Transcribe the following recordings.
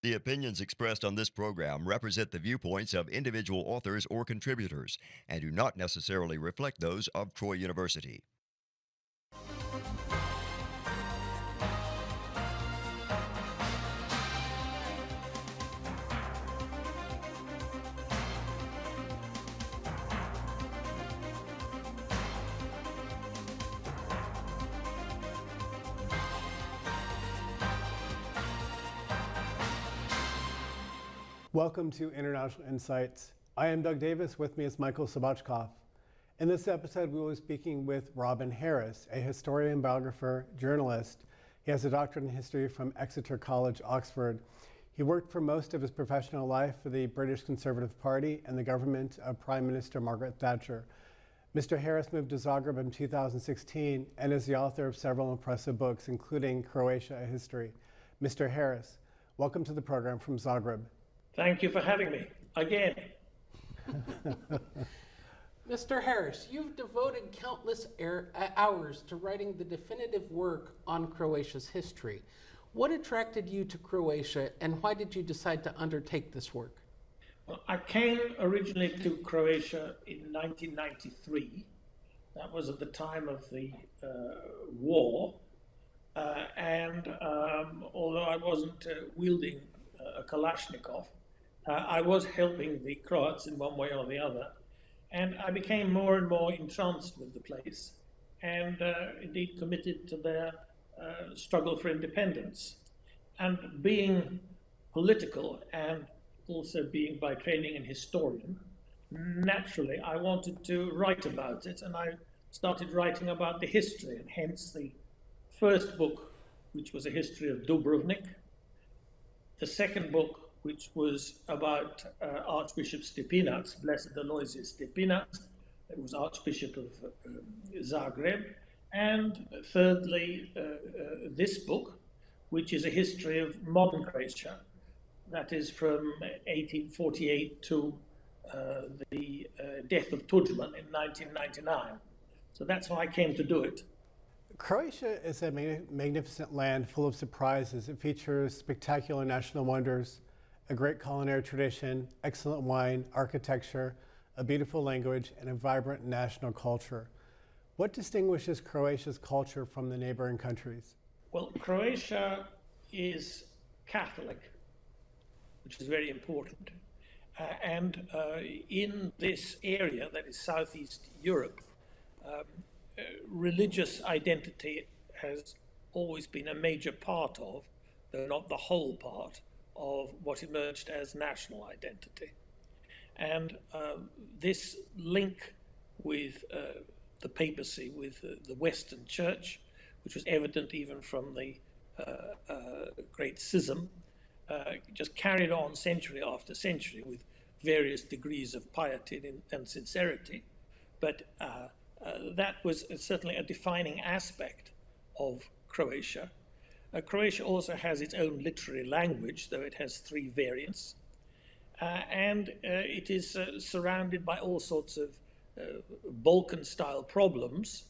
The opinions expressed on this program represent the viewpoints of individual authors or contributors and do not necessarily reflect those of Troy University. Welcome to International Insights. I am Doug Davis. With me is Michael Slobodchikoff. In this episode, we will be speaking with Robin Harris, a historian, biographer, journalist. He has a doctorate in history from Exeter College, Oxford. He worked for most of his professional life for the British Conservative Party and the government of Prime Minister Margaret Thatcher. Mr. Harris moved to Zagreb in 2016 and is the author of several impressive books, including Croatia, a History. Mr. Harris, welcome to the program from Zagreb. Thank you for having me again. Mr. Harris, you've devoted countless hours to writing the definitive work on Croatia's history. What attracted you to Croatia, and why did you decide to undertake this work? Well, I came originally to Croatia in 1993. That was at the time of the war. Although I wasn't wielding a Kalashnikov, I was helping the Croats in one way or the other, and I became more and more entranced with the place, and indeed committed to their struggle for independence. And being political and also being by training an historian, naturally I wanted to write about it, and I started writing about the history, and hence the first book, which was a history of Dubrovnik, the second book, which was about Archbishop Stepinac, Blessed Aloysius Stepinac, who was Archbishop of Zagreb, and thirdly, this book, which is a history of modern Croatia, that is from 1848 to the death of Tudjman in 1999. So that's how I came to do it. Croatia is a magnificent land full of surprises. It features spectacular national wonders, a great culinary tradition, excellent wine, architecture, a beautiful language, and a vibrant national culture. What distinguishes Croatia's culture from the neighboring countries? Well, Croatia is Catholic, which is very important. In this area, that is Southeast Europe, religious identity has always been a major part of, though not the whole part, of what emerged as national identity. And this link with the papacy, with the Western Church, which was evident even from the Great Schism, just carried on century after century with various degrees of piety and sincerity. But that was certainly a defining aspect of Croatia. Croatia also has its own literary language, though it has 3 variants. It is surrounded by all sorts of Balkan-style problems,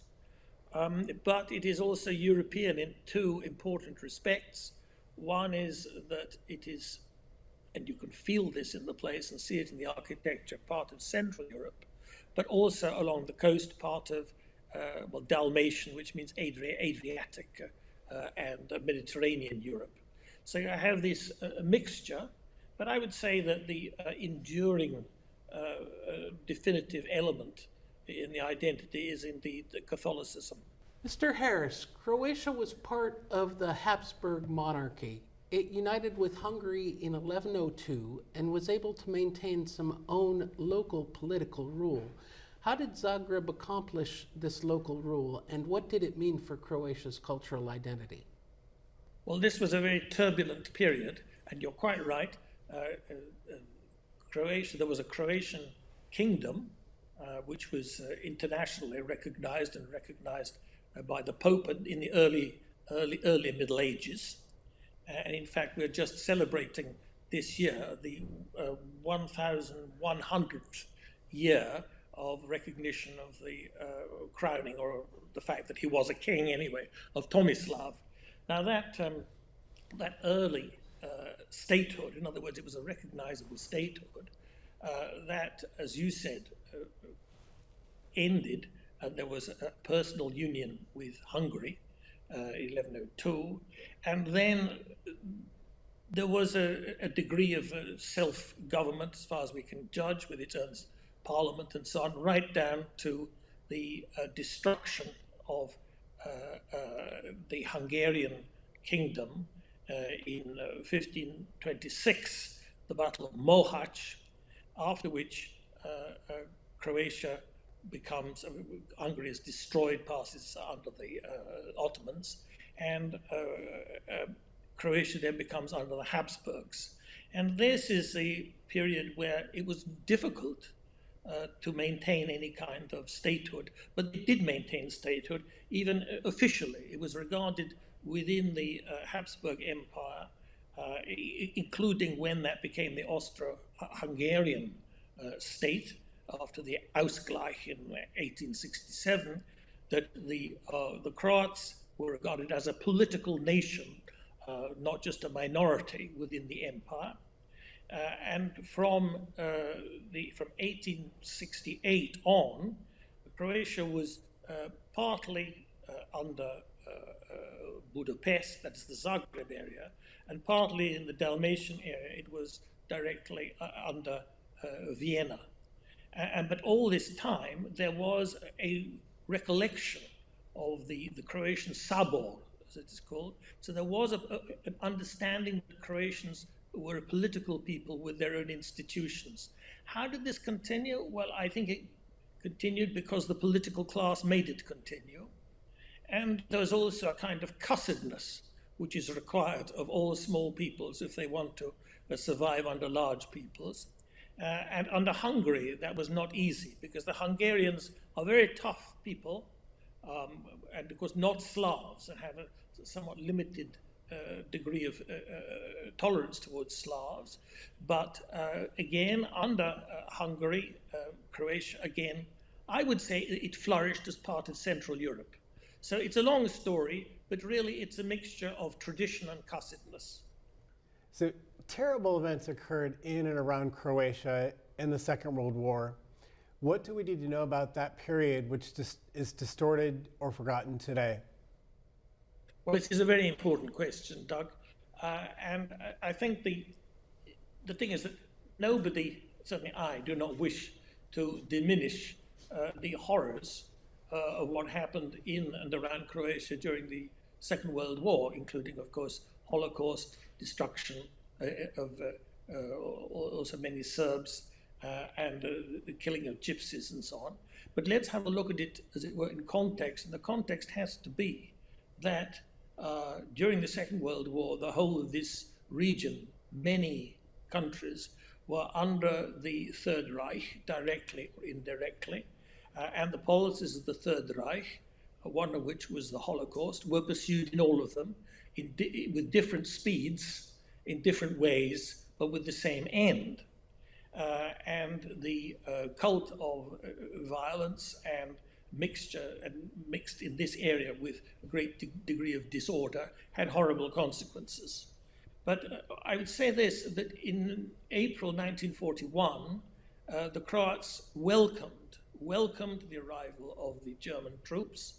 but it is also European in 2 important respects. One is that it is, and you can feel this in the place and see it in the architecture, part of Central Europe, but also along the coast, part of Dalmatian, which means Adriatic, and Mediterranean Europe. So you have this mixture, but I would say that the enduring definitive element in the identity is indeed Catholicism. Mr. Harris, Croatia was part of the Habsburg monarchy. It united with Hungary in 1102 and was able to maintain some own local political rule. How did Zagreb accomplish this local rule, and what did it mean for Croatia's cultural identity? Well, this was a very turbulent period, and you're quite right. Croatia, there was a Croatian kingdom, which was internationally recognized by the Pope in the early Middle Ages. And in fact, we're just celebrating this year the 1100th year of recognition of the crowning, or the fact that he was a king anyway, of Tomislav. Now that early statehood, in other words, it was a recognizable statehood, that, as you said, ended, and there was a personal union with Hungary, 1102, and then there was a degree of self-government, as far as we can judge, with its own parliament and so on, right down to the destruction of the Hungarian kingdom in 1526, the Battle of Mohacs, after which Croatia becomes, Hungary is destroyed, passes under the Ottomans, and Croatia then becomes under the Habsburgs. And this is the period where it was difficult to maintain any kind of statehood, but it did maintain statehood, even officially. It was regarded within the Habsburg Empire, including when that became the Austro-Hungarian state after the Ausgleich in 1867, that the Croats were regarded as a political nation, not just a minority within the empire. And from 1868 on, Croatia was partly under Budapest, that's the Zagreb area, and partly in the Dalmatian area, it was directly under Vienna. But all this time, there was a recollection of the Croatian Sabor, as it is called. So there was an understanding that Croatians were a political people with their own institutions. How did this continue? Well, I think it continued because the political class made it continue. And there was also a kind of cussedness, which is required of all small peoples if they want to survive under large peoples. And under Hungary, that was not easy, because the Hungarians are very tough people, and of course not Slavs, and have a somewhat limited degree of tolerance towards Slavs. But again, under Hungary, Croatia, again, I would say it flourished as part of Central Europe. So it's a long story, but really it's a mixture of tradition and cussedness. So terrible events occurred in and around Croatia in the Second World War. What do we need to know about that period, which is distorted or forgotten today? Well, this is a very important question, Doug. And I think the thing is that nobody, certainly I, do not wish to diminish the horrors of what happened in and around Croatia during the Second World War, including, of course, Holocaust, destruction of also many Serbs, and the killing of gypsies and so on. But let's have a look at it, as it were, in context. And the context has to be that during the Second World War, the whole of this region, many countries, were under the Third Reich, directly or indirectly. And the policies of the Third Reich, one of which was the Holocaust, were pursued in all of them with different speeds, in different ways, but with the same end. And the cult of violence and mixed in this area with a great degree of disorder had horrible consequences. But I would say this, that in April 1941, the Croats welcomed the arrival of the German troops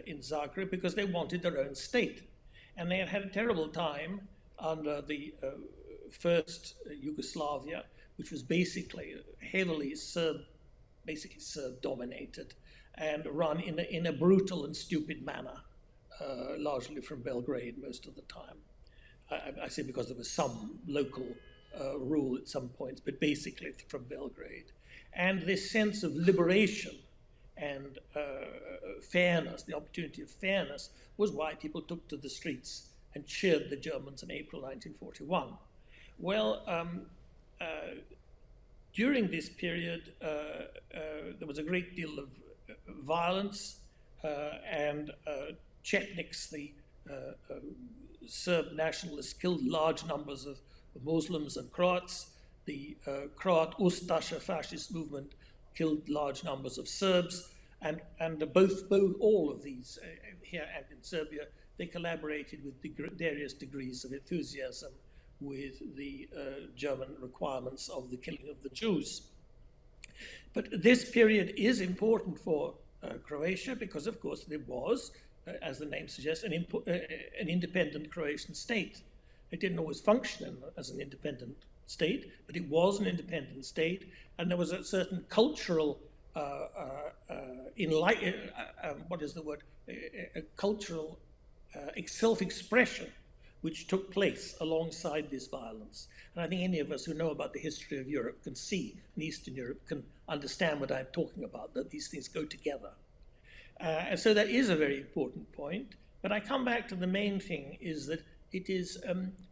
in Zagreb because they wanted their own state. And they had had a terrible time under the first Yugoslavia, which was basically heavily Serb dominated and run in a brutal and stupid manner, largely from Belgrade most of the time. I say because there was some local rule at some points, but basically from Belgrade. And this sense of liberation and fairness, the opportunity of fairness, was why people took to the streets and cheered the Germans in April 1941. Well, during this period, there was a great deal of violence, and Chetniks, the Serb nationalists, killed large numbers of Muslims and Croats. The Croat Ustaša fascist movement killed large numbers of Serbs, and all of these here and in Serbia, they collaborated with various degrees of enthusiasm with the German requirements of the killing of the Jews. But this period is important for Croatia because, of course, there was, as the name suggests, an independent Croatian state. It didn't always function as an independent state, but it was an independent state, and there was a certain cultural what is the word? A cultural self-expression which took place alongside this violence. And I think any of us who know about the history of Europe can see, in Eastern Europe, can understand what I'm talking about, that these things go together. And so that is a very important point. But I come back to the main thing is that it is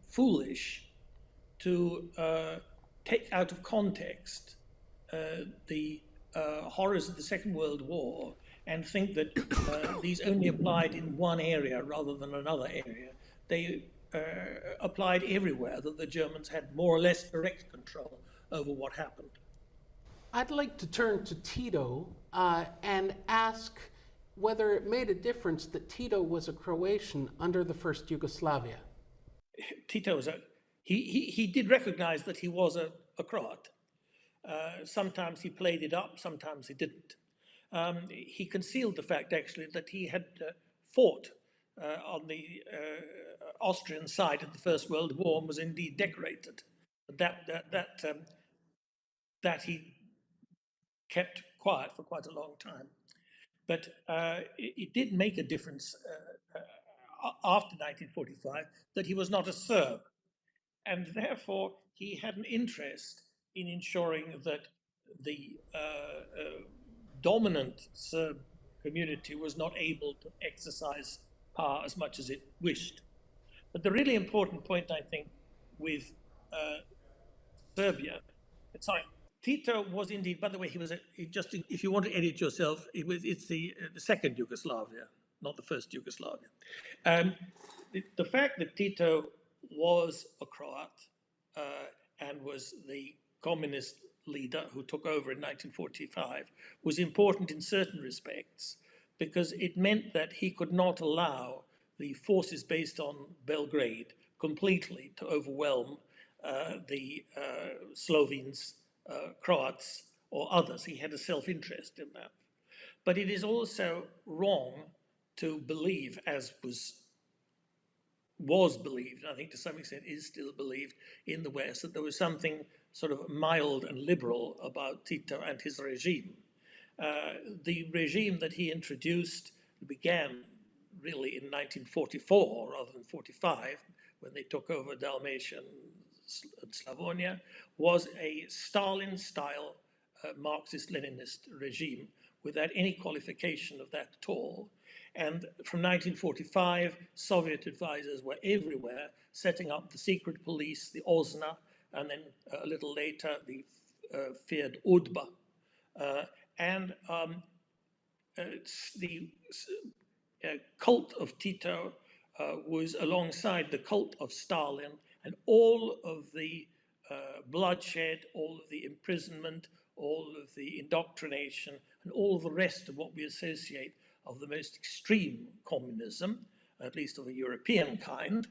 foolish to take out of context the horrors of the Second World War and think that these only applied in one area rather than another area. They applied everywhere, that the Germans had more or less direct control over what happened. I'd like to turn to Tito and ask whether it made a difference that Tito was a Croatian under the First Yugoslavia. Tito was he did recognize that he was a Croat. Sometimes he played it up, sometimes he didn't. He concealed the fact, actually, that he had fought on the Austrian side of the First World War and was indeed decorated. That he kept quiet for quite a long time. But it did make a difference after 1945 that he was not a Serb. And therefore, he had an interest in ensuring that the dominant Serb community was not able to exercise power as much as it wished. But the really important point, I think, with Serbia, sorry, Tito was indeed, by the way, if you want to edit yourself, it's the second Yugoslavia, not the first Yugoslavia. The fact that Tito was a Croat and was the communist leader who took over in 1945 was important in certain respects because it meant that he could not allow the forces based on Belgrade completely to overwhelm the Slovenes, Croats, or others. He had a self-interest in that. But it is also wrong to believe, as was believed, and I think to some extent is still believed in the West, that there was something sort of mild and liberal about Tito and his regime. The regime that he introduced began really in 1944 rather than 45, when they took over Dalmatia and Slavonia, was a Stalin-style Marxist-Leninist regime without any qualification of that at all. And from 1945, Soviet advisors were everywhere, setting up the secret police, the OZNA, and then a little later, the feared UDBA. The cult of Tito was alongside the cult of Stalin, and all of the bloodshed, all of the imprisonment, all of the indoctrination, and all of the rest of what we associate of the most extreme communism, at least of a European kind,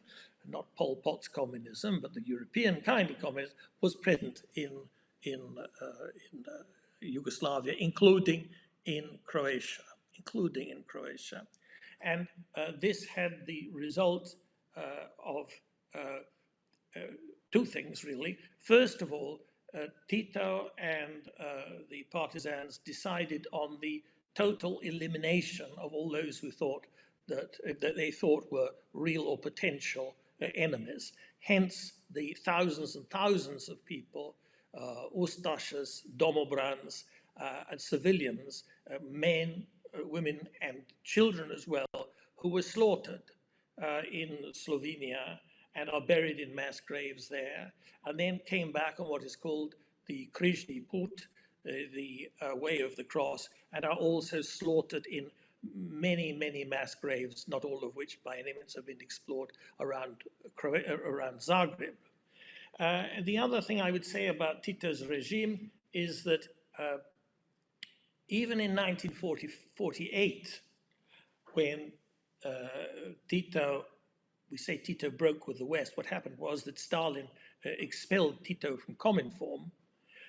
not Pol Pot's communism, but the European kind of communism, was present in Yugoslavia, including in Croatia. And this had the result of two things, really. First of all, Tito and the partisans decided on the total elimination of all those who thought that they thought were real or potential enemies. Hence, the thousands and thousands of people, Ustašas, domobrans, and civilians, men, women, and children as well, who were slaughtered in Slovenia and are buried in mass graves there, and then came back on what is called the Križni Put, the way of the cross, and are also slaughtered in many, many mass graves, not all of which by any means have been explored around Zagreb. The other thing I would say about Tito's regime is that even in 1948, when Tito we say Tito broke with the West, what happened was that Stalin expelled Tito from Cominform,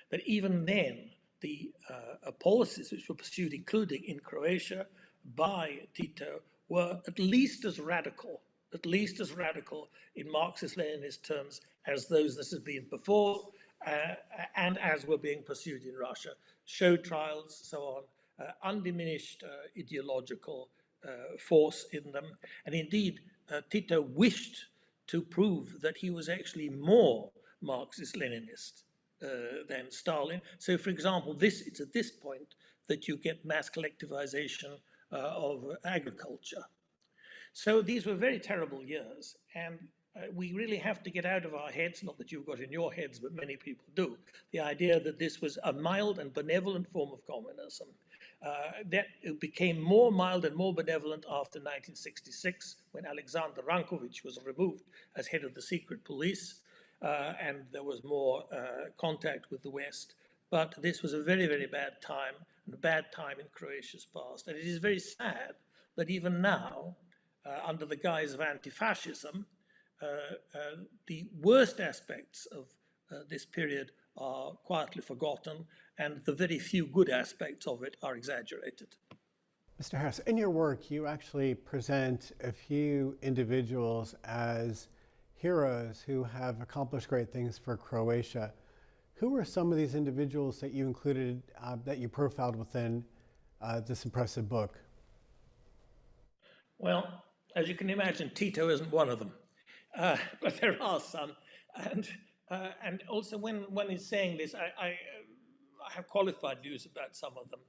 that even then the policies which were pursued, including in Croatia by Tito, were at least as radical in Marxist-Leninist terms as those that had been before and as were being pursued in Russia. Show trials, so on, undiminished ideological force in them. And indeed, Tito wished to prove that he was actually more Marxist-Leninist than Stalin. So, for example, it's at this point that you get mass collectivization of agriculture. So these were very terrible years, and we really have to get out of our heads, not that you've got in your heads, but many people do, the idea that this was a mild and benevolent form of communism. That it became more mild and more benevolent after 1966, when Alexander Rankovic was removed as head of the secret police, and there was more contact with the West. But this was a very, very bad time, and a bad time in Croatia's past. And it is very sad that even now, under the guise of anti-fascism, the worst aspects of this period are quietly forgotten, and the very few good aspects of it are exaggerated. Mr. Harris, in your work, you actually present a few individuals as heroes who have accomplished great things for Croatia. Who were some of these individuals that you included, that you profiled within this impressive book? Well, as you can imagine, Tito isn't one of them, but there are some. And also when one is saying this, I have qualified views about some of them.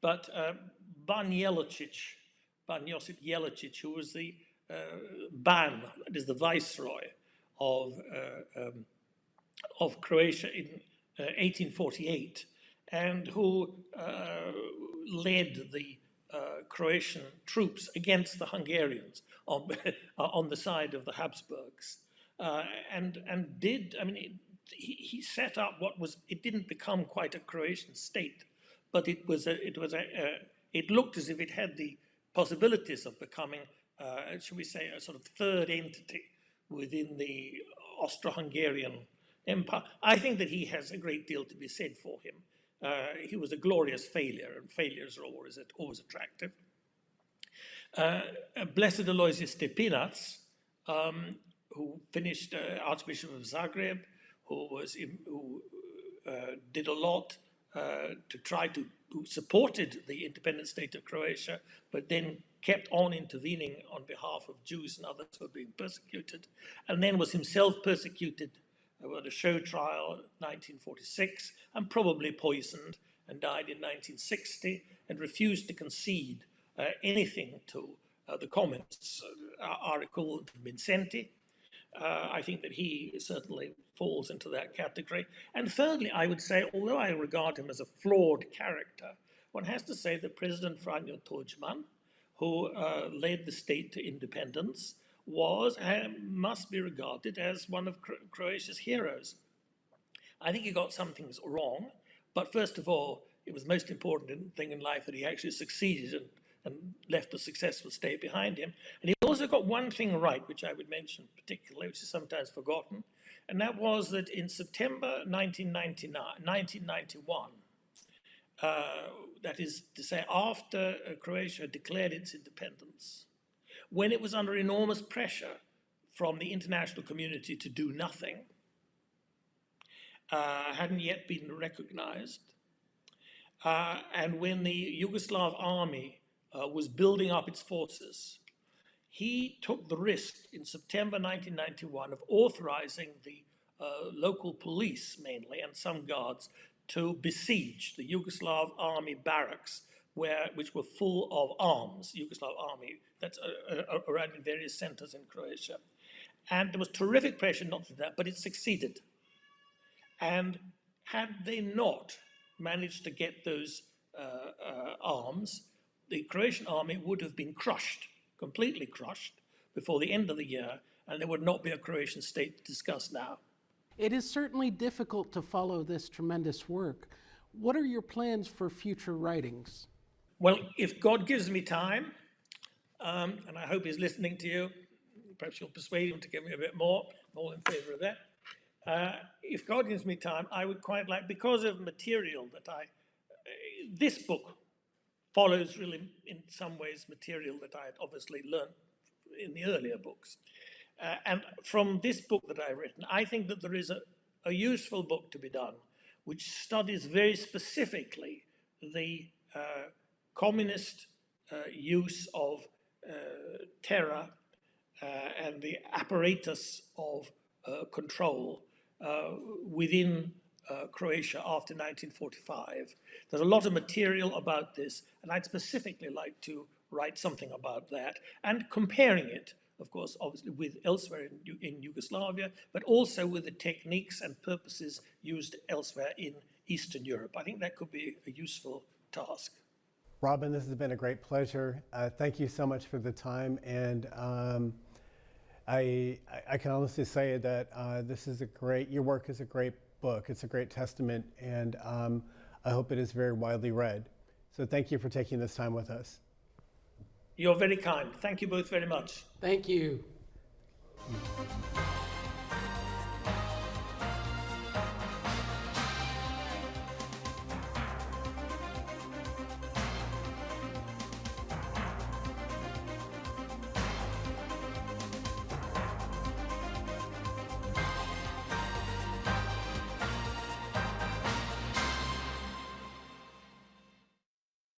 But Ban Josip Jelačić, who was the Ban, that is the viceroy of Croatia in 1848, and who led the Croatian troops against the Hungarians on the side of the Habsburgs, he set up what was, it didn't become quite a Croatian state, but it looked as if it had the possibilities of becoming, shall we say, a sort of third entity within the Austro-Hungarian Empire. I think that he has a great deal to be said for him. He was a glorious failure, and failures are always attractive. Blessed Aloysius Stepinac, who finished Archbishop of Zagreb, who did a lot who supported the independent state of Croatia, but then kept on intervening on behalf of Jews and others who were being persecuted, and then was himself persecuted at a show trial in 1946, and probably poisoned, and died in 1960, and refused to concede anything to the Communists, our equivalent of Vincenti. I think that he certainly falls into that category. And thirdly, I would say, although I regard him as a flawed character, one has to say that President Franjo Tuđman, who led the state to independence, was and must be regarded as one of Croatia's heroes. I think he got some things wrong, but first of all, it was the most important thing in life that he actually succeeded and left a successful state behind him. And he also got one thing right, which I would mention particularly, which is sometimes forgotten, and that was that in September 1991, that is to say after Croatia declared its independence, when it was under enormous pressure from the international community to do nothing, hadn't yet been recognized, and when the Yugoslav army was building up its forces, he took the risk in September 1991 of authorizing the local police, mainly, and some guards, to besiege the Yugoslav army barracks, which were full of arms, Yugoslav army, that's around in various centers in Croatia. And there was terrific pressure not to do that, but it succeeded. And had they not managed to get those arms, the Croatian army would have been crushed, completely crushed, before the end of the year, and there would not be a Croatian state to discuss now. It is certainly difficult to follow this tremendous work. What are your plans for future writings? Well, if God gives me time, and I hope he's listening to you, perhaps you'll persuade him to give me a bit more. I'm all in favor of that. If God gives me time, I would quite like, because of material that this book follows really in some ways material that I had obviously learned in the earlier books. And from this book that I've written, I think that there is a useful book to be done, which studies very specifically the communist use of terror and the apparatus of control within Croatia after 1945. There's a lot of material about this, and I'd specifically like to write something about that, and comparing it, of course, obviously with elsewhere in Yugoslavia, but also with the techniques and purposes used elsewhere in Eastern Europe. I think that could be a useful task. Robin, this has been a great pleasure. Thank you so much for the time, and I can honestly say that your work is a great book. It's a great testament, and I hope it is very widely read. So thank you for taking this time with us. You're very kind. Thank you both very much. Thank you.